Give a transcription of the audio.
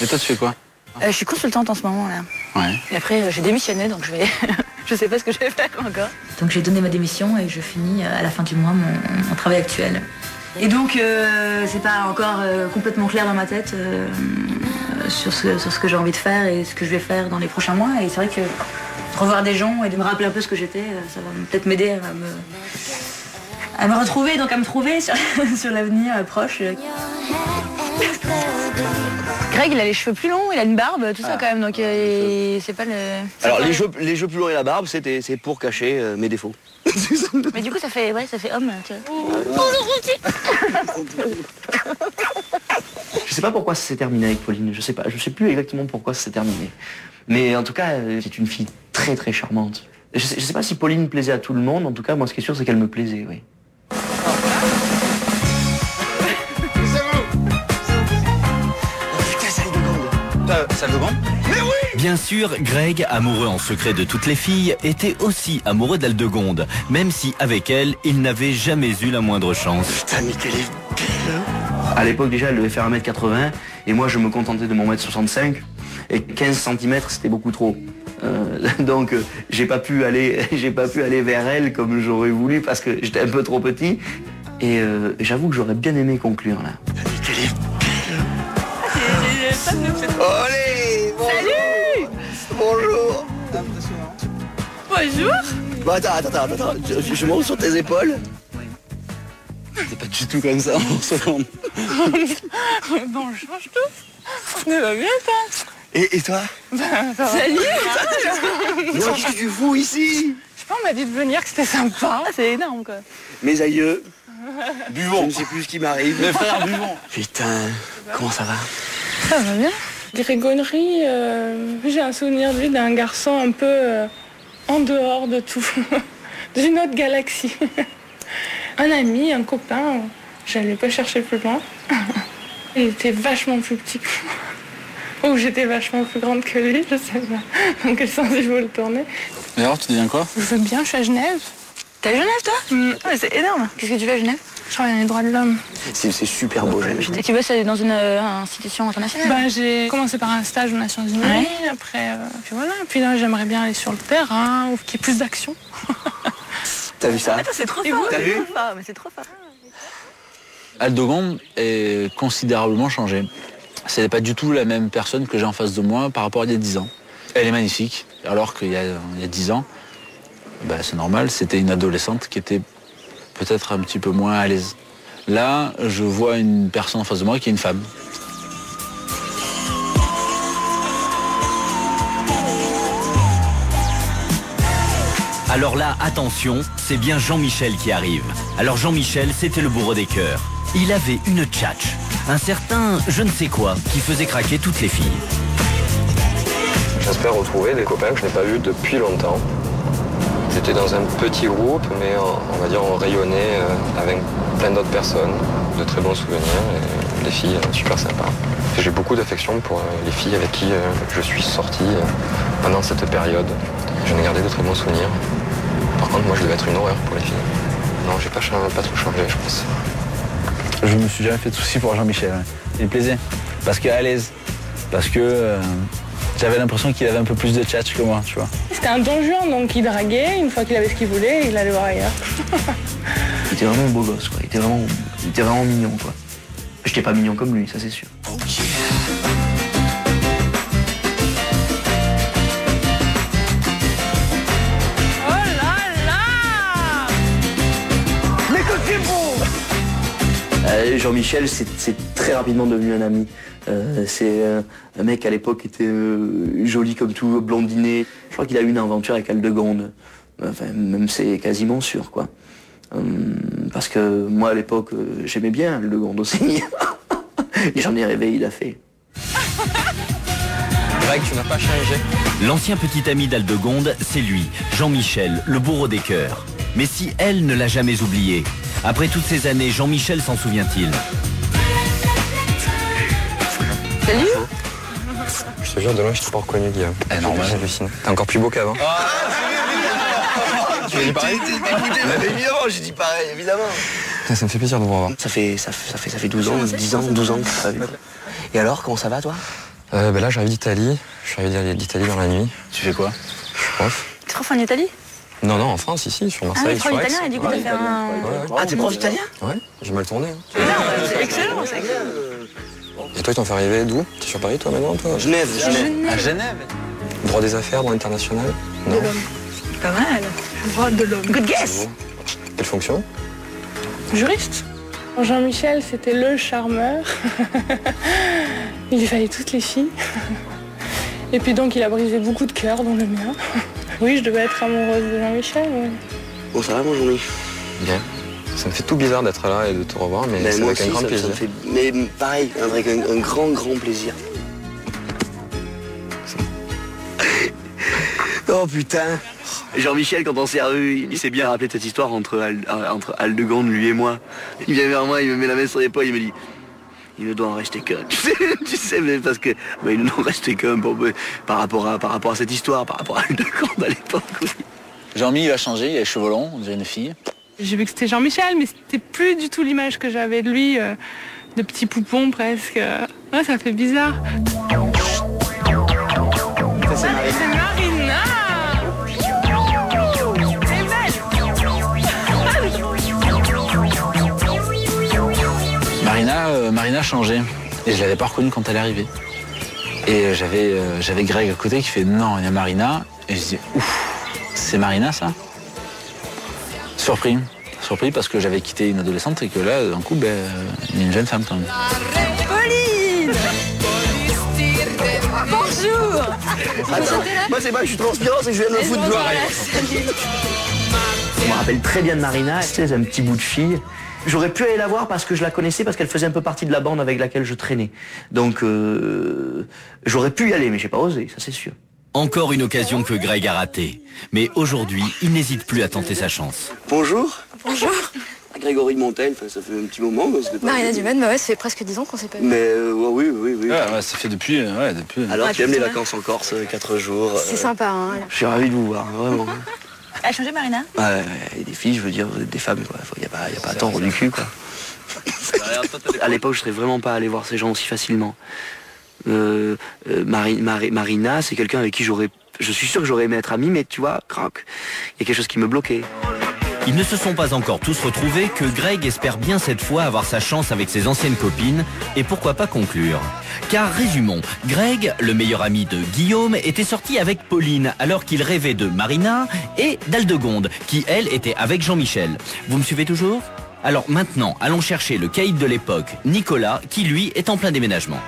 Et toi, tu fais quoi? Je suis consultante en ce moment là. Ouais. Et après j'ai démissionné donc je vais je sais pas ce que je vais faire encore. Donc j'ai donné ma démission et je finis à la fin du mois mon travail actuel. Et donc c'est pas encore complètement clair dans ma tête sur ce que j'ai envie de faire et ce que je vais faire dans les prochains mois. Et c'est vrai que revoir des gens et de me rappeler un peu ce que j'étais, ça va peut-être m'aider à me retrouver, donc à me trouver sur l'avenir proche. Greg, il a les cheveux plus longs, il a une barbe, tout ça quand même, donc c'est pas le... Alors les cheveux plus longs et la barbe, c'est pour cacher mes défauts. Mais du coup ça fait homme, tu vois. Je sais pas pourquoi ça s'est terminé avec Pauline, je sais plus exactement pourquoi ça s'est terminé. Mais en tout cas, c'est une fille très très charmante. Je sais pas si Pauline plaisait à tout le monde, en tout cas moi ce qui est sûr c'est qu'elle me plaisait, oui. Salle de Gand? Mais oui! Bien sûr, Greg, amoureux en secret de toutes les filles, était aussi amoureux d'Aldegonde, même si avec elle, il n'avait jamais eu la moindre chance. Putain, mais quelle est belle! À l'époque déjà, elle devait faire 1m80 et moi je me contentais de mon 1m65 et 15 cm c'était beaucoup trop. Donc j'ai pas pu aller vers elle comme j'aurais voulu parce que j'étais un peu trop petit et j'avoue que j'aurais bien aimé conclure là. Putain, mais quelle est Olé, bonjour. Salut. Bonjour. Bonjour. Bon, attends, je monte sur tes épaules. C'est pas du tout comme ça en seconde. Bon, on change tout. Ça va bien, toi? Et toi? Salut. Qu'est-ce que tu fous ici? Je sais pas, on m'a dit de venir, que c'était sympa. C'est énorme, quoi. Mes aïeux. Buvons. Je ne sais plus ce qui m'arrive. Mes frères, buvons. Putain, comment ça va? Ça va bien. Grégory, j'ai un souvenir de lui d'un garçon un peu en dehors de tout, d'une autre galaxie. Un ami, un copain, j'allais pas chercher plus loin. Il était vachement plus petit que moi. Ou j'étais vachement plus grande que lui, je sais pas dans quel sens il faut le tourner. Et alors, tu deviens quoi? Je veux bien, je suis à Genève. T'es à Genève, toi? Ouais, c'est énorme. Qu'est-ce que tu fais à Genève? Je travaille dans les droits de l'homme. C'est super beau, j'aime. Et tu bosses dans une institution internationale? J'ai commencé par un stage aux Nations Unies, après, puis voilà. Puis là, j'aimerais bien aller sur le terrain, ou qu'il y ait plus d'action. T'as vu ça? Attends, c'est trop fort. T'as vu? Mais c'est trop fort. Aldegonde est considérablement changée. Ce n'est pas du tout la même personne que j'ai en face de moi par rapport à il y a 10 ans. Elle est magnifique, alors qu'il y a 10 ans, c'est normal, c'était une adolescente qui était peut-être un petit peu moins à l'aise. Là, je vois une personne en face de moi qui est une femme. Alors là, attention, c'est bien Jean-Michel qui arrive. Alors Jean-Michel, c'était le bourreau des cœurs. Il avait une tchatche, un certain je ne sais quoi, qui faisait craquer toutes les filles. J'espère retrouver des copains que je n'ai pas vus depuis longtemps. J'étais dans un petit groupe, mais on va dire on rayonnait avec plein d'autres personnes, de très bons souvenirs et des filles super sympas. J'ai beaucoup d'affection pour les filles avec qui je suis sorti pendant cette période. J'en ai gardé de très bons souvenirs. Par contre, moi, je devais être une horreur pour les filles. Non, j'ai pas trop changé, je pense. Je me suis jamais fait de soucis pour Jean-Michel. Il me plaisait, parce qu'à l'aise, parce que j'avais l'impression qu'il avait un peu plus de tchatch que moi, tu vois. C'était un don Juan, donc il draguait, une fois qu'il avait ce qu'il voulait, il allait voir ailleurs. Il était vraiment beau gosse, quoi. Il était vraiment mignon, quoi. J'étais pas mignon comme lui, ça c'est sûr. Jean-Michel, c'est très rapidement devenu un ami. C'est un mec à l'époque qui était joli comme tout, blondiné. Je crois qu'il a eu une aventure avec Aldegonde. Enfin, même c'est quasiment sûr, quoi. Parce que moi, à l'époque, j'aimais bien Aldegonde aussi. Et j'en ai rêvé, il a fait. Greg, tu n'as pas changé. L'ancien petit ami d'Aldegonde, c'est lui, Jean-Michel, le bourreau des cœurs. Mais si elle ne l'a jamais oublié, après toutes ces années, Jean-Michel s'en souvient-il? Salut. Je te jure, de loin, je t'ai pas reconnu, Guillaume. Normal. J'hallucine. T'es encore plus beau qu'avant. Tu as dit pareil? Évidemment, j'ai dit pareil, évidemment. Ça me fait plaisir de vous revoir. Ça fait 12 ans, 10 ans, 12 ans que je t'ai pas vu. Et alors, comment ça va, toi? Là, j'arrive d'Italie. Je suis arrivé d'Italie dans la nuit. Tu fais quoi? Je suis prof. Tu es prof en Italie? Non, en France, ici, sur Marseille. Ah, tu es prof italien et du coup, t'as fait un... Ah, t'es prof italien? Ouais, j'ai mal tourné. C'est excellent, c'est excellent. Et toi, ils t'ont fait arriver d'où? T'es sur Paris, toi, maintenant, toi? Genève. À Genève. Droit des affaires, droit international? Non. De l'homme. Pas mal. Droit de l'homme. Good guess. Quelle fonction? Juriste. Jean-Michel, c'était le charmeur. Il lui fallait toutes les filles. Et puis donc, il a brisé beaucoup de cœurs, dont le mien. Oui, je devais être amoureuse de Jean-Michel. Ouais. Bon, ça va, mon Jean-Mi? Bien. Ça me fait tout bizarre d'être là et de te revoir, mais c'est avec un grand plaisir. Ça me fait... Mais pareil, avec un grand plaisir. Oh putain! Jean-Michel, quand on s'est revus, il s'est bien rappelé cette histoire entre Aldegonde, lui et moi. Il vient vers moi, il me met la main sur l'épaule, il me dit il ne doit en rester qu'un. Tu sais, mais parce que il ne doit en rester qu'un par rapport à cette histoire, par rapport à Aldegonde à l'époque. Oui. Jean-Mi, il a changé, il a les cheveux longs, on dirait une fille. J'ai vu que c'était Jean-Michel, mais c'était plus du tout l'image que j'avais de lui, de petit poupon presque. Ouais, ça fait bizarre. C'est Marina! Marina changeait et je l'avais pas reconnue quand elle est arrivée. Et j'avais Greg à côté qui fait non, il y a Marina. Et je dis ouf, c'est Marina ça? Surpris parce que j'avais quitté une adolescente et que là d'un coup il y a une jeune femme quand même. Pauline! Bonjour! Attends, moi c'est pas que je suis transpirant, c'est que je viens de me foutre de gloire. Je me rappelle très bien de Marina, c'est un petit bout de fille. J'aurais pu aller la voir parce que je la connaissais, parce qu'elle faisait un peu partie de la bande avec laquelle je traînais. Donc j'aurais pu y aller, mais j'ai pas osé, ça c'est sûr. Encore une occasion que Greg a ratée. Mais aujourd'hui, il n'hésite plus à tenter sa chance. Bonjour. Bonjour. Grégory de Montel, ça fait un petit moment. Marina Dumaine, bah ouais, ça fait presque 10 ans qu'on s'est pas vu. Mais oui. Ouais, ça fait depuis. Alors tu aimes les vacances en Corse, 4 jours. C'est sympa, hein. Je suis ravi de vous voir, vraiment. Elle a changé, Marina? Ouais, et des filles, je veux dire, vous êtes des femmes, quoi. Y a pas à tendre du cul, quoi. À l'époque, je serais vraiment pas allé voir ces gens aussi facilement. Marina, c'est quelqu'un avec qui je suis sûr que j'aurais aimé être ami, mais tu vois, crac, il y a quelque chose qui me bloquait. Ils ne se sont pas encore tous retrouvés que Greg espère bien cette fois avoir sa chance avec ses anciennes copines et pourquoi pas conclure. Car résumons, Greg, le meilleur ami de Guillaume, était sorti avec Pauline alors qu'il rêvait de Marina et d'Aldegonde qui, elle, était avec Jean-Michel. Vous me suivez toujours ? Alors maintenant, allons chercher le caïd de l'époque, Nicolas, qui lui est en plein déménagement.